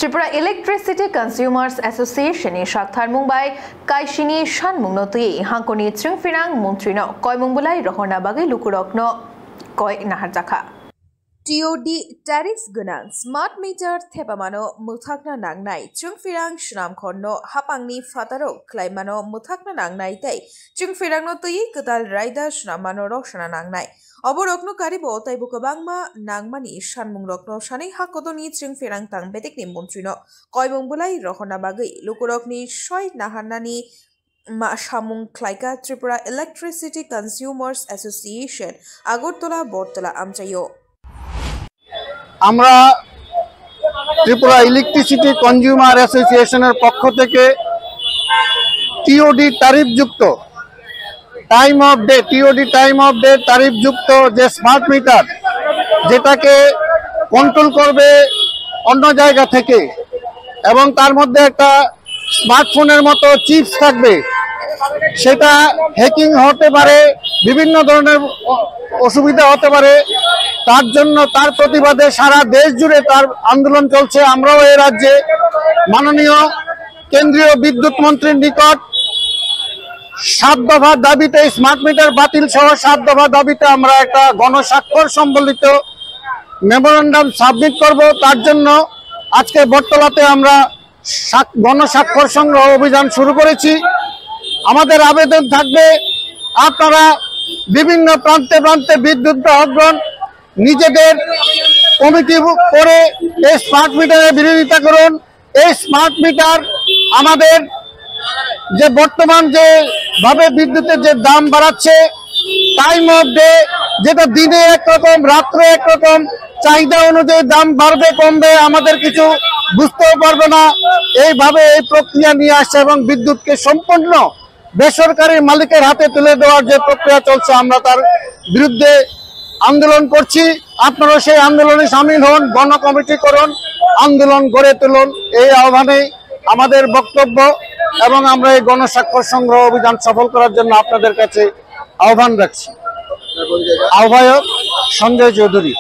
Tripura Electricity Consumers Association ni Shakhtar Mumbai Kaishini Shan Mungnotui Hankoni Tsringfirang Muntrino Koi Mungbulai Rohona Bagi Lukurokno Koi Naharjaka TOD tariffs gunang smart meter thepamano muthakna nangnai chungfirang shram khonno hapangni fataro klaimano muthakna nangnai tei chungfirang no tui ketal raida shramano roshana nangnai oborokno karibo tai bukabangma nangmani shanmung rokno shani hakodoni chungfirang tang betekni montrino koimungbulai rohona bagi lukurokni shoi nahanani Ma Shamung Klaika Tripura Electricity Consumers Association Agartala Bortala Amchayo আমরা Tripura electricity consumer অ্যাসোসিয়েশনের পক্ষ থেকে TOD তারিফযুক্ত time off day তারিফযুক্ত যে smart meter যেটাকে control করবে অন্য জায়গা থেকে এবং তার মধ্যে একটা স্মার্টফোনের মতো চিপস থাকবে সেটা হ্যাকিং হতে পারে বিভিন্ন ধরনের অসুবিধা হতে পারে তার জন্য তার প্রতিবাদে সারা দেশ জুড়ে তার আন্দোলন চলছে আমরাও এই রাজ্যে মাননীয় কেন্দ্রীয় বিদ্যুৎ মন্ত্রীর নিকট 7 দফা দাবিতে স্মার্ট মিটার বাতিল সহ 7 দফা দাবিতে আমরা একটা গণস্বাক্ষর সম্বলিত মেমোরেন্ডাম সাবমিট করব তার জন্য আজকে বটতলাতে আমরা গণস্বাক্ষর সংগ্রহ অভিযান শুরু করেছি আমাদের আবেদন থাকবে আপনারা বিভিন্ন প্রান্তে প্রান্তে বিদ্যুৎ গ্রাহকগণ নিজেদের কমিটি করে এই স্মার্ট মিটারের বিরোধিতা করুন এই স্মার্ট মিটার আমাদের যে বর্তমান যে ভাবে বিদ্যুতের যে দাম বাড়াচ্ছে টাইম অফ ডে যেটা দিনে একরকম রাত্রে একরকম চাহিদা অনুযায়ী দাম বাড়বে কমবে আমাদের কিছু বুঝতেও পারবে না এইভাবে এই প্রক্রিয়া নিয়ে আসছে এবং বিদ্যুৎকে সম্পূর্ণ বেসরকারি মালিকের হাতে তুলে দেওয়ার যে প্রক্রিয়া চলছে আমরা তার বিরুদ্ধে আন্দোলন করছি আপনারা সেই আন্দোলনে শামিল হন গণ কমিটি করুন আন্দোলন গড়ে তুলুন এই আহ্বানে আমাদের বক্তব্য এবং আমরা এই গণস্বাক্ষর সংগ্রহ অভিযান সফল করার জন্য আপনাদের কাছে আহ্বান রাখছি আহ্বায়ক সঞ্জয় চৌধুরী।